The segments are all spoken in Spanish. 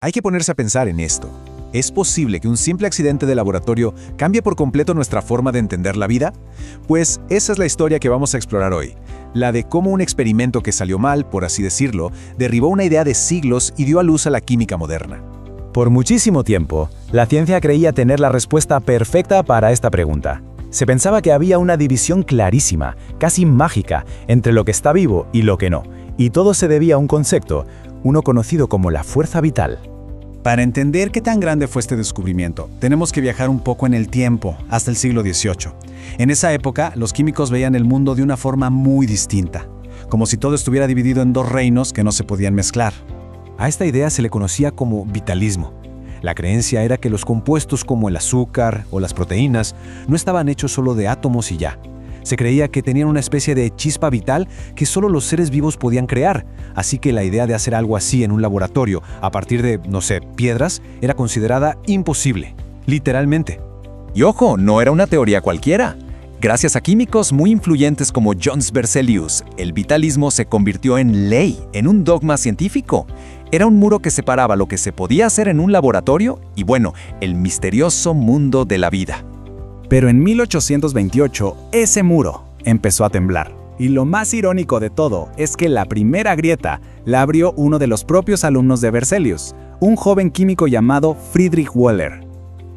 Hay que ponerse a pensar en esto. ¿Es posible que un simple accidente de laboratorio cambie por completo nuestra forma de entender la vida? Pues esa es la historia que vamos a explorar hoy. La de cómo un experimento que salió mal, por así decirlo, derribó una idea de siglos y dio a luz a la química moderna. Por muchísimo tiempo, la ciencia creía tener la respuesta perfecta para esta pregunta. Se pensaba que había una división clarísima, casi mágica, entre lo que está vivo y lo que no, y todo se debía a un concepto, uno conocido como la fuerza vital. Para entender qué tan grande fue este descubrimiento, tenemos que viajar un poco en el tiempo, hasta el siglo XVIII. En esa época, los químicos veían el mundo de una forma muy distinta, como si todo estuviera dividido en dos reinos que no se podían mezclar. A esta idea se le conocía como vitalismo. La creencia era que los compuestos como el azúcar o las proteínas no estaban hechos solo de átomos y ya. Se creía que tenían una especie de chispa vital que solo los seres vivos podían crear, así que la idea de hacer algo así en un laboratorio a partir de, piedras, era considerada imposible, literalmente. Y ojo, no era una teoría cualquiera. Gracias a químicos muy influyentes como Jöns Berzelius, el vitalismo se convirtió en ley, en un dogma científico. Era un muro que separaba lo que se podía hacer en un laboratorio y, el misterioso mundo de la vida. Pero en 1828, ese muro empezó a temblar. Y lo más irónico de todo es que la primera grieta la abrió uno de los propios alumnos de Berzelius, un joven químico llamado Friedrich Wöhler.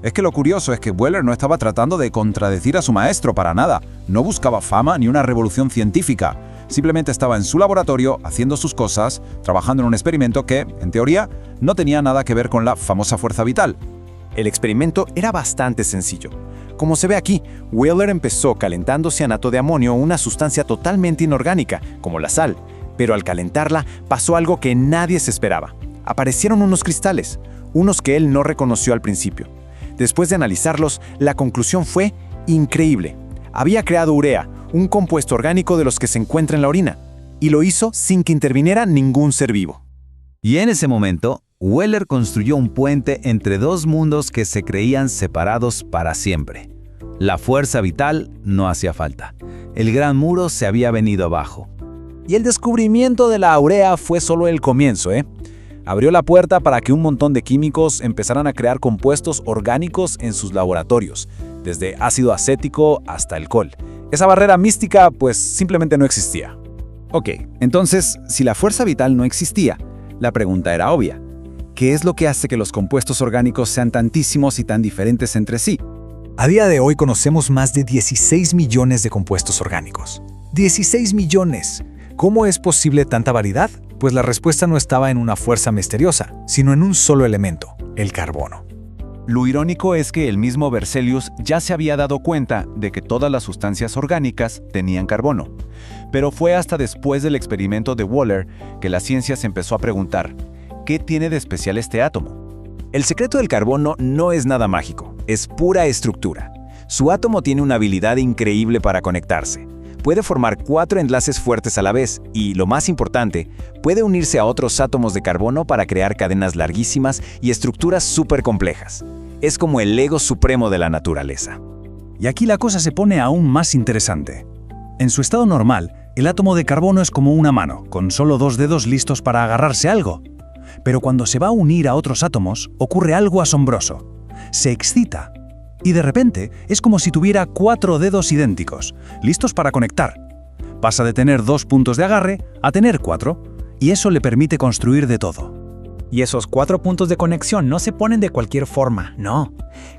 Es que lo curioso es que Wöhler no estaba tratando de contradecir a su maestro para nada. No buscaba fama ni una revolución científica. Simplemente estaba en su laboratorio haciendo sus cosas, trabajando en un experimento que, en teoría, no tenía nada que ver con la famosa fuerza vital. El experimento era bastante sencillo. Como se ve aquí, Wöhler empezó calentando cianato de amonio, una sustancia totalmente inorgánica, como la sal, pero al calentarla pasó algo que nadie se esperaba. Aparecieron unos cristales, unos que él no reconoció al principio. Después de analizarlos, la conclusión fue increíble. Había creado urea, un compuesto orgánico de los que se encuentra en la orina, y lo hizo sin que interviniera ningún ser vivo. Y en ese momento, Wöhler construyó un puente entre dos mundos que se creían separados para siempre. La fuerza vital no hacía falta. El gran muro se había venido abajo. Y el descubrimiento de la urea fue solo el comienzo, Abrió la puerta para que un montón de químicos empezaran a crear compuestos orgánicos en sus laboratorios, desde ácido acético hasta alcohol. Esa barrera mística, simplemente no existía. Ok, entonces, si la fuerza vital no existía, la pregunta era obvia. ¿Qué es lo que hace que los compuestos orgánicos sean tantísimos y tan diferentes entre sí? A día de hoy conocemos más de 16 millones de compuestos orgánicos. ¡16 millones! ¿Cómo es posible tanta variedad? Pues la respuesta no estaba en una fuerza misteriosa, sino en un solo elemento, el carbono. Lo irónico es que el mismo Berzelius ya se había dado cuenta de que todas las sustancias orgánicas tenían carbono. Pero fue hasta después del experimento de Wöhler que la ciencia se empezó a preguntar, ¿qué tiene de especial este átomo? El secreto del carbono no es nada mágico, es pura estructura. Su átomo tiene una habilidad increíble para conectarse. Puede formar 4 enlaces fuertes a la vez y, lo más importante, puede unirse a otros átomos de carbono para crear cadenas larguísimas y estructuras súper complejas. Es como el ego supremo de la naturaleza. Y aquí la cosa se pone aún más interesante. En su estado normal, el átomo de carbono es como una mano, con solo 2 dedos listos para agarrarse a algo. Pero cuando se va a unir a otros átomos, ocurre algo asombroso. Se excita. Y de repente, es como si tuviera 4 dedos idénticos, listos para conectar. Pasa de tener 2 puntos de agarre a tener 4, y eso le permite construir de todo. Y esos 4 puntos de conexión no se ponen de cualquier forma, no.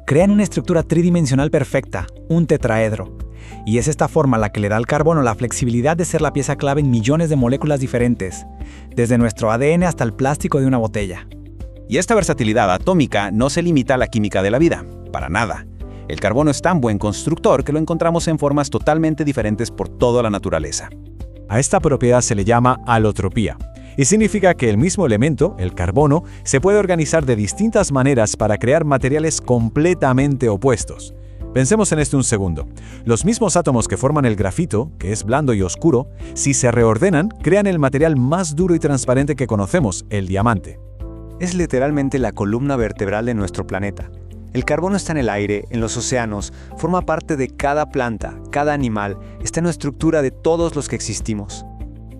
Crean una estructura tridimensional perfecta, un tetraedro. Y es esta forma la que le da al carbono la flexibilidad de ser la pieza clave en millones de moléculas diferentes, desde nuestro ADN hasta el plástico de una botella. Y esta versatilidad atómica no se limita a la química de la vida, para nada. El carbono es tan buen constructor que lo encontramos en formas totalmente diferentes por toda la naturaleza. A esta propiedad se le llama alotropía, y significa que el mismo elemento, el carbono, se puede organizar de distintas maneras para crear materiales completamente opuestos. Pensemos en esto un segundo. Los mismos átomos que forman el grafito, que es blando y oscuro, si se reordenan, crean el material más duro y transparente que conocemos, el diamante. Es literalmente la columna vertebral de nuestro planeta. El carbono está en el aire, en los océanos, forma parte de cada planta, cada animal, está en la estructura de todos los que existimos.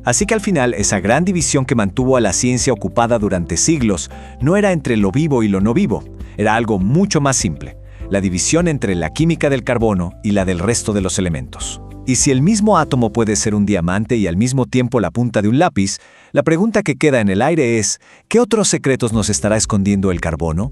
Así que al final, esa gran división que mantuvo a la ciencia ocupada durante siglos no era entre lo vivo y lo no vivo, era algo mucho más simple, la división entre la química del carbono y la del resto de los elementos. Y si el mismo átomo puede ser un diamante y al mismo tiempo la punta de un lápiz, la pregunta que queda en el aire es, ¿qué otros secretos nos estará escondiendo el carbono?